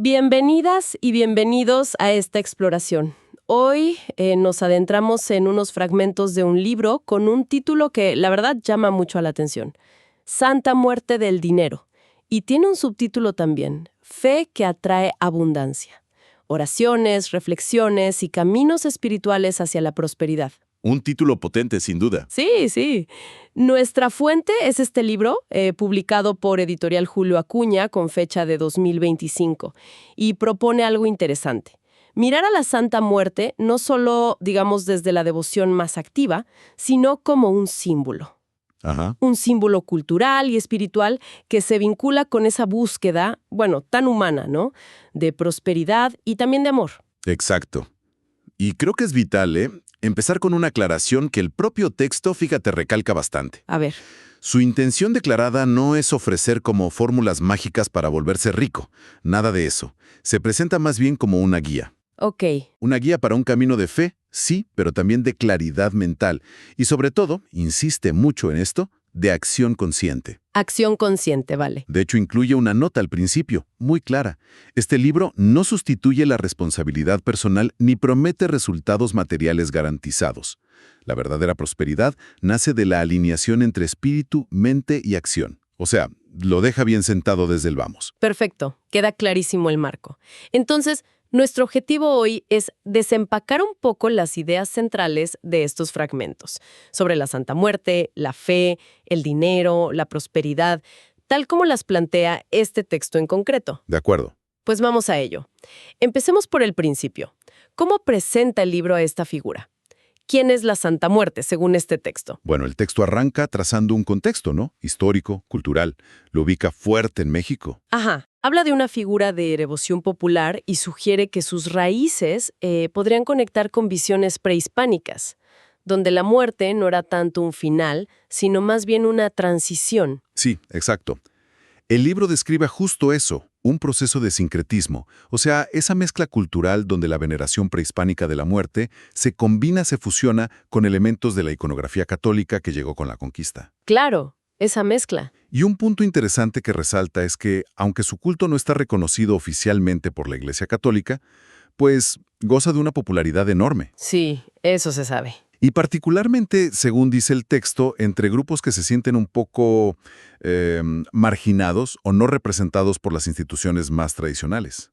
Bienvenidas y bienvenidos a esta exploración. Hoy nos adentramos en unos fragmentos de un libro con un título que, la verdad, llama mucho la atención. Santa Muerte del Dinero. Y tiene un subtítulo también, Fe que atrae abundancia. Oraciones, reflexiones y caminos espirituales hacia la prosperidad. Un título potente, sin duda. Sí, sí. Nuestra fuente es este libro, publicado por Editorial Julio Acuña con fecha de 2025, y propone algo interesante. Mirar a la Santa Muerte no solo, digamos, desde la devoción más activa, sino como un símbolo. Ajá. Un símbolo cultural y espiritual que se vincula con esa búsqueda, bueno, tan humana, ¿no? De prosperidad y también de amor. Exacto. Y creo que es vital, empezar con una aclaración que el propio texto, fíjate, recalca bastante. A ver. Su intención declarada no es ofrecer como fórmulas mágicas para volverse rico. Nada de eso. Se presenta más bien como una guía. Ok. Una guía para un camino de fe, sí, pero también de claridad mental. Y sobre todo, insiste mucho en esto, de acción consciente. Acción consciente, vale. De hecho, incluye una nota al principio, muy clara. Este libro no sustituye la responsabilidad personal ni promete resultados materiales garantizados. La verdadera prosperidad nace de la alineación entre espíritu, mente y acción. O sea, lo deja bien sentado desde el vamos. Perfecto, queda clarísimo el marco. Entonces, nuestro objetivo hoy es desempacar un poco las ideas centrales de estos fragmentos, sobre la Santa Muerte, la fe, el dinero, la prosperidad, tal como las plantea este texto en concreto. De acuerdo. Pues vamos a ello. Empecemos por el principio. ¿Cómo presenta el libro a esta figura? ¿Quién es la Santa Muerte, según este texto? Bueno, el texto arranca trazando un contexto, ¿no? Histórico, cultural. Lo ubica fuerte en México. Ajá. Habla de una figura de devoción popular y sugiere que sus raíces podrían conectar con visiones prehispánicas, donde la muerte no era tanto un final, sino más bien una transición. Sí, exacto. El libro describe justo eso, un proceso de sincretismo, o sea, esa mezcla cultural donde la veneración prehispánica de la muerte se fusiona con elementos de la iconografía católica que llegó con la conquista. Claro, esa mezcla. Y un punto interesante que resalta es que, aunque su culto no está reconocido oficialmente por la Iglesia Católica, pues goza de una popularidad enorme. Sí, eso se sabe. Y particularmente, según dice el texto, entre grupos que se sienten un poco marginados o no representados por las instituciones más tradicionales.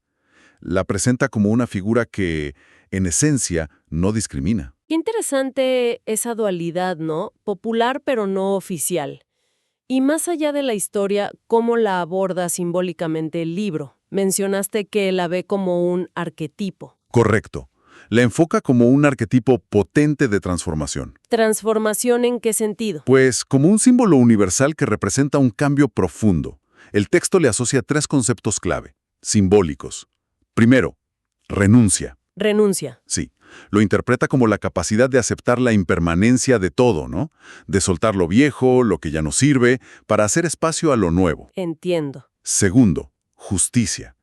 La presenta como una figura que, en esencia, no discrimina. Qué interesante esa dualidad, ¿no? Popular pero no oficial. Y más allá de la historia, ¿cómo la aborda simbólicamente el libro? Mencionaste que la ve como un arquetipo. Correcto. La enfoca como un arquetipo potente de transformación. ¿Transformación en qué sentido? Pues como un símbolo universal que representa un cambio profundo. El texto le asocia tres conceptos clave, simbólicos. Primero, renuncia. Renuncia. Sí, lo interpreta como la capacidad de aceptar la impermanencia de todo, ¿no? De soltar lo viejo, lo que ya no sirve, para hacer espacio a lo nuevo. Entiendo. Segundo, justicia.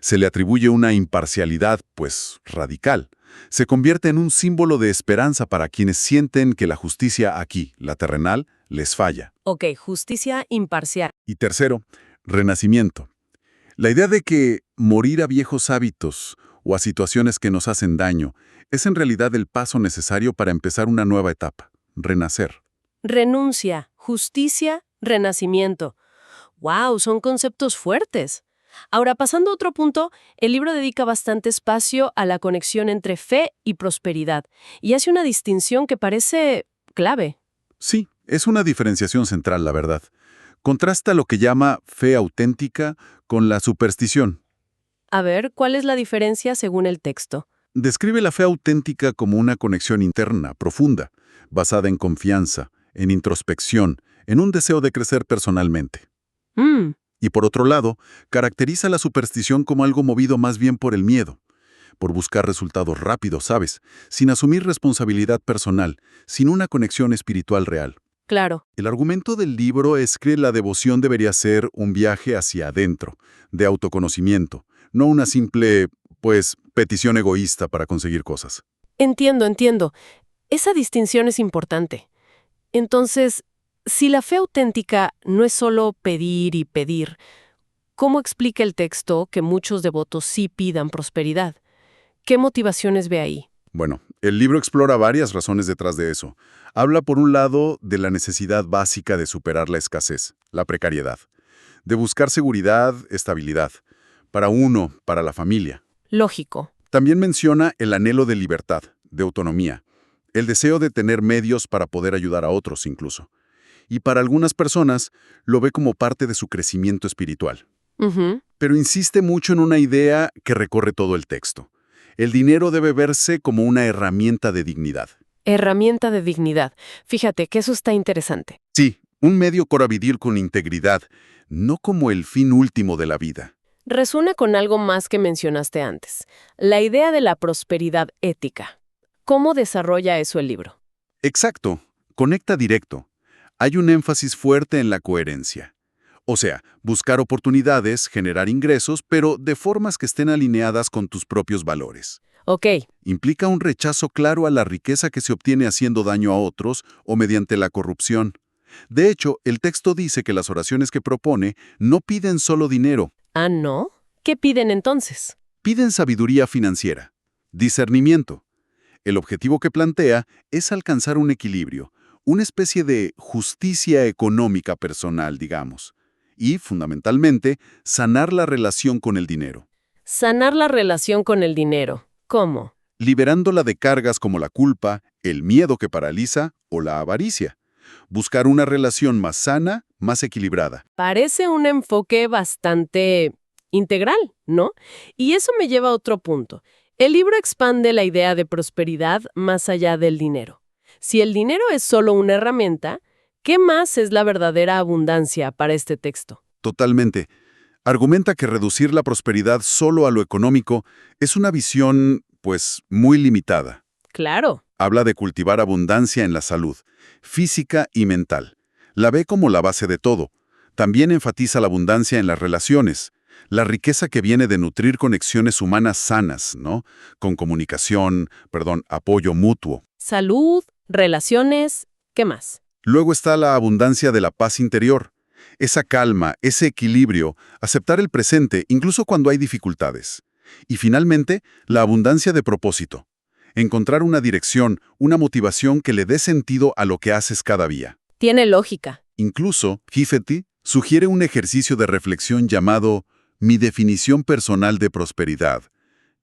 Se le atribuye una imparcialidad, pues, radical. Se convierte en un símbolo de esperanza para quienes sienten que la justicia aquí, la terrenal, les falla. Ok, justicia imparcial. Y tercero, renacimiento. La idea de que morir a viejos hábitos o a situaciones que nos hacen daño es en realidad el paso necesario para empezar una nueva etapa, renacer. Renuncia, justicia, renacimiento. ¡Wow! Son conceptos fuertes. Ahora, pasando a otro punto, el libro dedica bastante espacio a la conexión entre fe y prosperidad, y hace una distinción que parece clave. Sí, es una diferenciación central, la verdad. Contrasta lo que llama fe auténtica con la superstición. A ver, ¿cuál es la diferencia según el texto? Describe la fe auténtica como una conexión interna, profunda, basada en confianza, en introspección, en un deseo de crecer personalmente. Y por otro lado, caracteriza la superstición como algo movido más bien por el miedo, por buscar resultados rápidos, ¿sabes? Sin asumir responsabilidad personal, sin una conexión espiritual real. Claro. El argumento del libro es que la devoción debería ser un viaje hacia adentro, de autoconocimiento, no una simple, petición egoísta para conseguir cosas. Entiendo. Esa distinción es importante. Entonces, si la fe auténtica no es solo pedir y pedir, ¿cómo explica el texto que muchos devotos sí pidan prosperidad? ¿Qué motivaciones ve ahí? Bueno, el libro explora varias razones detrás de eso. Habla, por un lado, de la necesidad básica de superar la escasez, la precariedad, de buscar seguridad, estabilidad, para uno, para la familia. Lógico. También menciona el anhelo de libertad, de autonomía, el deseo de tener medios para poder ayudar a otros incluso. Y para algunas personas lo ve como parte de su crecimiento espiritual. Ujú. Pero insiste mucho en una idea que recorre todo el texto. El dinero debe verse como una herramienta de dignidad. Herramienta de dignidad. Fíjate que eso está interesante. Sí, un medio para vivir con integridad, no como el fin último de la vida. Resuena con algo más que mencionaste antes, la idea de la prosperidad ética. ¿Cómo desarrolla eso el libro? Exacto, conecta directo. Hay un énfasis fuerte en la coherencia. O sea, buscar oportunidades, generar ingresos, pero de formas que estén alineadas con tus propios valores. Ok, Implica un rechazo claro a la riqueza que se obtiene haciendo daño a otros o mediante la corrupción. De hecho, el texto dice que las oraciones que propone no piden solo dinero, ah, ¿no? ¿Qué piden entonces? piden sabiduría financiera, discernimiento. El objetivo que plantea es alcanzar un equilibrio, una especie de justicia económica personal, digamos, y, fundamentalmente, sanar la relación con el dinero, Sanar la relación con el dinero. ¿Cómo? liberándola de cargas como la culpa, el miedo que paraliza o la avaricia. Buscar una relación más sana, más equilibrada. Parece un enfoque bastante integral, ¿no? Y eso me lleva a otro punto. El libro expande la idea de prosperidad más allá del dinero. Si el dinero es solo una herramienta, ¿qué más es la verdadera abundancia para este texto? Totalmente. Argumenta que reducir la prosperidad solo a lo económico es una visión, pues, muy limitada. Claro. Habla de cultivar abundancia en la salud, física y mental. La ve como la base de todo. También enfatiza la abundancia en las relaciones, la riqueza que viene de nutrir conexiones humanas sanas, ¿no? Con apoyo mutuo. Salud, relaciones, ¿qué más? Luego está la abundancia de la paz interior. Esa calma, ese equilibrio, aceptar el presente incluso cuando hay dificultades. Y finalmente, la abundancia de propósito. Encontrar una dirección, una motivación que le dé sentido a lo que haces cada día. Tiene lógica. Incluso, Hifety sugiere un ejercicio de reflexión llamado Mi definición personal de prosperidad.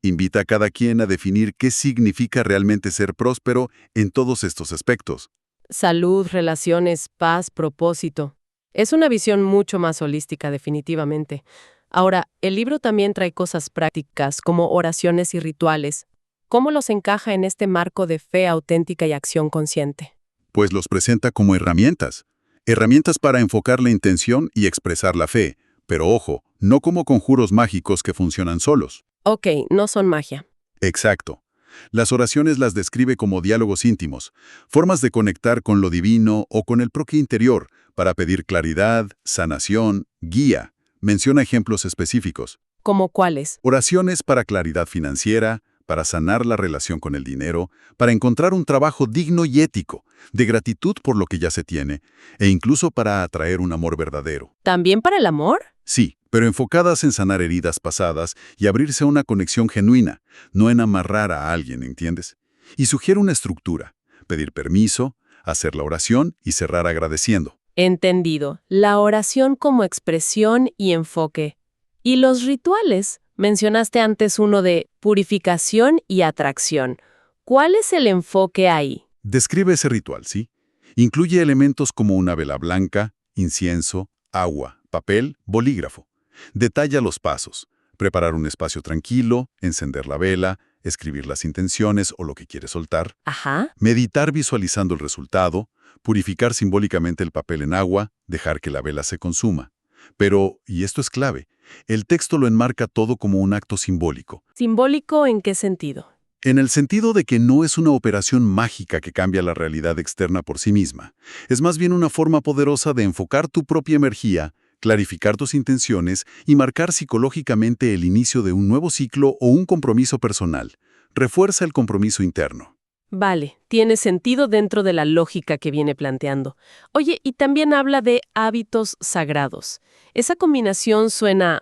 Invita a cada quien a definir qué significa realmente ser próspero en todos estos aspectos. Salud, relaciones, paz, propósito. Es una visión mucho más holística, definitivamente. Ahora, el libro también trae cosas prácticas como oraciones y rituales. ¿Cómo los encaja en este marco de fe auténtica y acción consciente? Pues los presenta como herramientas. Herramientas para enfocar la intención y expresar la fe. Pero ojo, no como conjuros mágicos que funcionan solos. Ok, no son magia. Exacto. Las oraciones las describe como diálogos íntimos, formas de conectar con lo divino o con el propio interior para pedir claridad, sanación, guía. Menciona ejemplos específicos. ¿Cómo cuáles? Oraciones para claridad financiera, para sanar la relación con el dinero, para encontrar un trabajo digno y ético, de gratitud por lo que ya se tiene, e incluso para atraer un amor verdadero. ¿También para el amor? Sí, pero enfocadas en sanar heridas pasadas y abrirse a una conexión genuina, no en amarrar a alguien, ¿entiendes? Y sugiere una estructura: pedir permiso, hacer la oración y cerrar agradeciendo. Entendido. La oración como expresión y enfoque. ¿Y los rituales? Mencionaste antes uno de purificación y atracción. ¿Cuál es el enfoque ahí? Describe ese ritual, ¿sí? Incluye elementos como una vela blanca, incienso, agua, papel, bolígrafo. Detalla los pasos: preparar un espacio tranquilo, encender la vela, escribir las intenciones o lo que quieres soltar, Ajá. meditar visualizando el resultado, purificar simbólicamente el papel en agua, dejar que la vela se consuma. Pero, y esto es clave, el texto lo enmarca todo como un acto simbólico. ¿Simbólico en qué sentido? En el sentido de que no es una operación mágica que cambia la realidad externa por sí misma. Es más bien una forma poderosa de enfocar tu propia energía, clarificar tus intenciones y marcar psicológicamente el inicio de un nuevo ciclo o un compromiso personal. Refuerza el compromiso interno. Vale, tiene sentido dentro de la lógica que viene planteando. Oye, y también habla de hábitos sagrados. Esa combinación suena,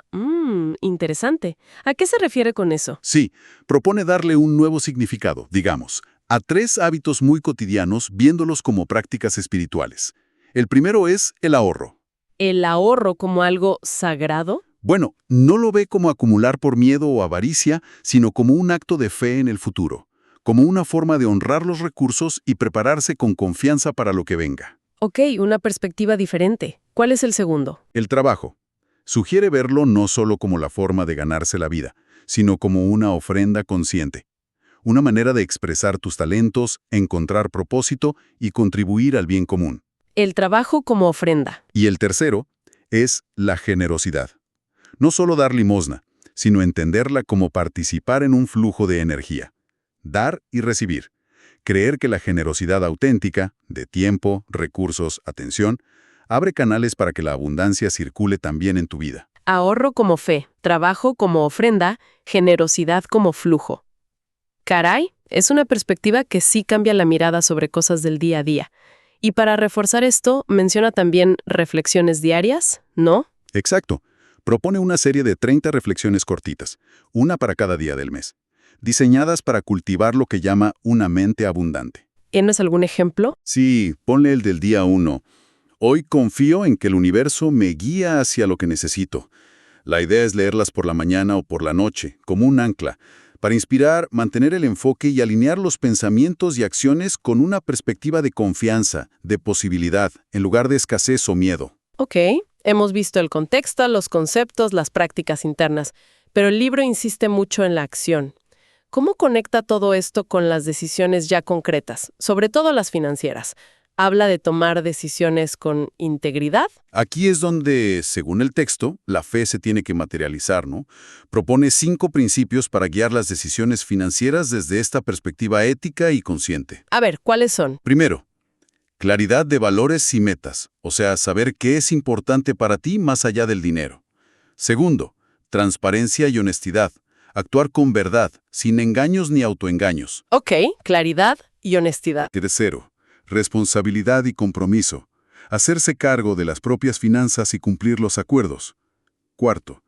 interesante. ¿A qué se refiere con eso? Sí, propone darle un nuevo significado, digamos, a 3 hábitos muy cotidianos viéndolos como prácticas espirituales. El primero es el ahorro. ¿El ahorro como algo sagrado? Bueno, no lo ve como acumular por miedo o avaricia, sino como un acto de fe en el futuro, como una forma de honrar los recursos y prepararse con confianza para lo que venga. Ok, una perspectiva diferente. ¿Cuál es el segundo? El trabajo. Sugiere verlo no solo como la forma de ganarse la vida, sino como una ofrenda consciente. Una manera de expresar tus talentos, encontrar propósito y contribuir al bien común. El trabajo como ofrenda. Y el tercero es la generosidad. No solo dar limosna, sino entenderla como participar en un flujo de energía. Dar y recibir. Creer que la generosidad auténtica, de tiempo, recursos, atención, abre canales para que la abundancia circule también en tu vida. Ahorro como fe, trabajo como ofrenda, generosidad como flujo. Caray, es una perspectiva que sí cambia la mirada sobre cosas del día a día. Y para reforzar esto, menciona también reflexiones diarias, ¿no? Exacto. Propone una serie de 30 reflexiones cortitas, una para cada día del mes, diseñadas para cultivar lo que llama una mente abundante. ¿Tienes algún ejemplo? Sí, ponle el del día 1. Hoy confío en que el universo me guía hacia lo que necesito. La idea es leerlas por la mañana o por la noche, como un ancla, para inspirar, mantener el enfoque y alinear los pensamientos y acciones con una perspectiva de confianza, de posibilidad, en lugar de escasez o miedo. Ok, hemos visto el contexto, los conceptos, las prácticas internas, pero el libro insiste mucho en la acción. ¿Cómo conecta todo esto con las decisiones ya concretas, sobre todo las financieras? ¿Habla de tomar decisiones con integridad? Aquí es donde, según el texto, la fe se tiene que materializar, ¿no? Propone 5 principios para guiar las decisiones financieras desde esta perspectiva ética y consciente. A ver, ¿cuáles son? Primero, claridad de valores y metas, o sea, saber qué es importante para ti más allá del dinero. Segundo, transparencia y honestidad, actuar con verdad, sin engaños ni autoengaños. Ok, claridad y honestidad. Tercero, responsabilidad y compromiso, hacerse cargo de las propias finanzas y cumplir los acuerdos. Cuarto,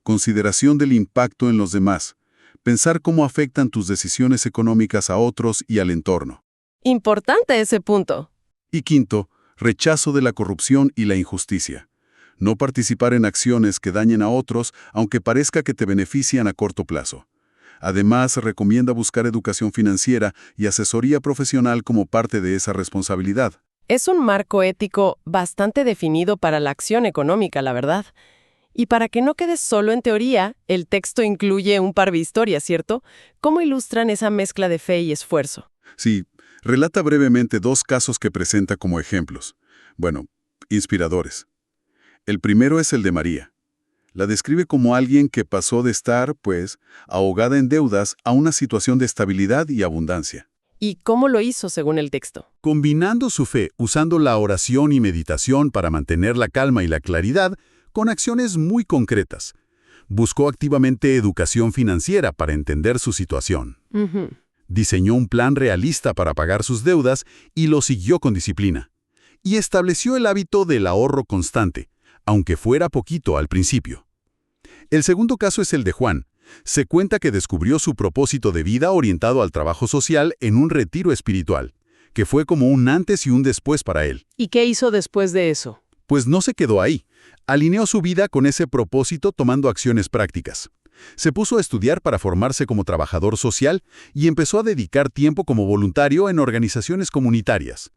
consideración del impacto en los demás, pensar cómo afectan tus decisiones económicas a otros y al entorno. Importante ese punto. Y quinto, rechazo de la corrupción y la injusticia. No participar en acciones que dañen a otros, aunque parezca que te benefician a corto plazo. Además, recomienda buscar educación financiera y asesoría profesional como parte de esa responsabilidad. Es un marco ético bastante definido para la acción económica, la verdad. Y para que no quede solo en teoría, el texto incluye un par de historias, ¿cierto? ¿Cómo ilustran esa mezcla de fe y esfuerzo? Sí, relata brevemente 2 casos que presenta como ejemplos. Bueno, inspiradores. El primero es el de María. La describe como alguien que pasó de estar, pues, ahogada en deudas a una situación de estabilidad y abundancia. ¿Y cómo lo hizo según el texto? Combinando su fe, usando la oración y meditación para mantener la calma y la claridad, con acciones muy concretas. Buscó activamente educación financiera para entender su situación. Diseñó un plan realista para pagar sus deudas y lo siguió con disciplina. Y estableció el hábito del ahorro constante, aunque fuera poquito al principio. El segundo caso es el de Juan. Se cuenta que descubrió su propósito de vida orientado al trabajo social en un retiro espiritual, que fue como un antes y un después para él. ¿Y qué hizo después de eso? Pues no se quedó ahí. Alineó su vida con ese propósito tomando acciones prácticas. Se puso a estudiar para formarse como trabajador social y empezó a dedicar tiempo como voluntario en organizaciones comunitarias.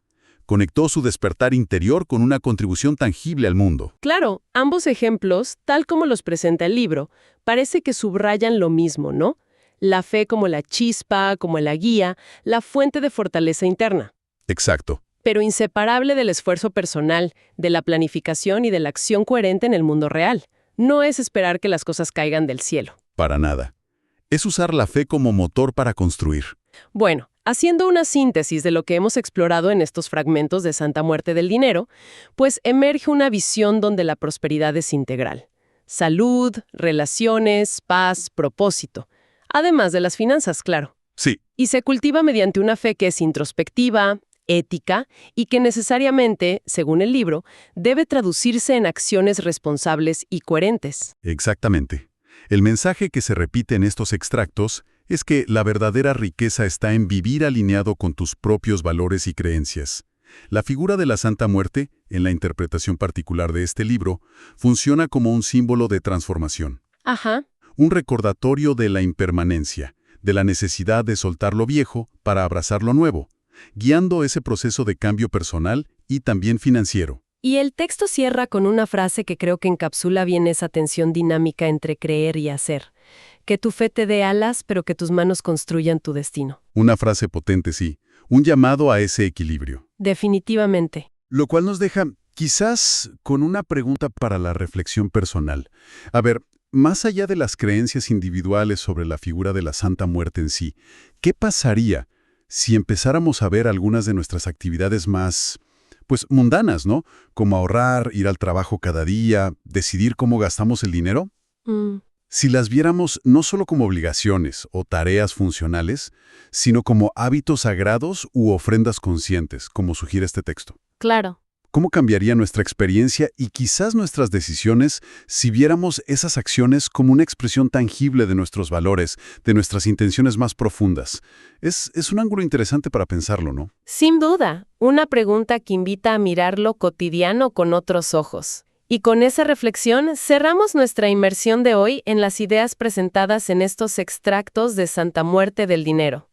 Conectó su despertar interior con una contribución tangible al mundo. Claro, ambos ejemplos, tal como los presenta el libro, parece que subrayan lo mismo, ¿no? La fe como la chispa, como la guía, la fuente de fortaleza interna. Exacto. Pero inseparable del esfuerzo personal, de la planificación y de la acción coherente en el mundo real. No es esperar que las cosas caigan del cielo. Para nada. Es usar la fe como motor para construir. Bueno, haciendo una síntesis de lo que hemos explorado en estos fragmentos de Santa Muerte del Dinero, pues emerge una visión donde la prosperidad es integral. Salud, relaciones, paz, propósito. Además de las finanzas, claro. Sí, Y se cultiva mediante una fe que es introspectiva, ética y que necesariamente, según el libro, debe traducirse en acciones responsables y coherentes. exactamente. El mensaje que se repite en estos extractos es que la verdadera riqueza está en vivir alineado con tus propios valores y creencias. La figura de la Santa Muerte, en la interpretación particular de este libro, funciona como un símbolo de transformación, Ajá. un recordatorio de la impermanencia, de la necesidad de soltar lo viejo para abrazar lo nuevo, guiando ese proceso de cambio personal y también financiero. Y el texto cierra con una frase que creo que encapsula bien esa tensión dinámica entre creer y hacer. Que tu fe te dé alas, pero que tus manos construyan tu destino. Una frase potente, sí, un llamado a ese equilibrio. Definitivamente. Lo cual nos deja, quizás, con una pregunta para la reflexión personal. A ver, más allá de las creencias individuales sobre la figura de la Santa Muerte en sí, ¿qué pasaría si empezáramos a ver algunas de nuestras actividades más, pues, mundanas, ¿no? Como ahorrar, ir al trabajo cada día, decidir cómo gastamos el dinero? Mm, Si las viéramos no solo como obligaciones o tareas funcionales, sino como hábitos sagrados u ofrendas conscientes, como sugiere este texto. claro. ¿Cómo cambiaría nuestra experiencia y quizás nuestras decisiones si viéramos esas acciones como una expresión tangible de nuestros valores, de nuestras intenciones más profundas? Es un ángulo interesante para pensarlo, ¿no? Sin duda, una pregunta que invita a mirar lo cotidiano con otros ojos. Y con esa reflexión cerramos nuestra inmersión de hoy en las ideas presentadas en estos extractos de Santa Muerte del Dinero.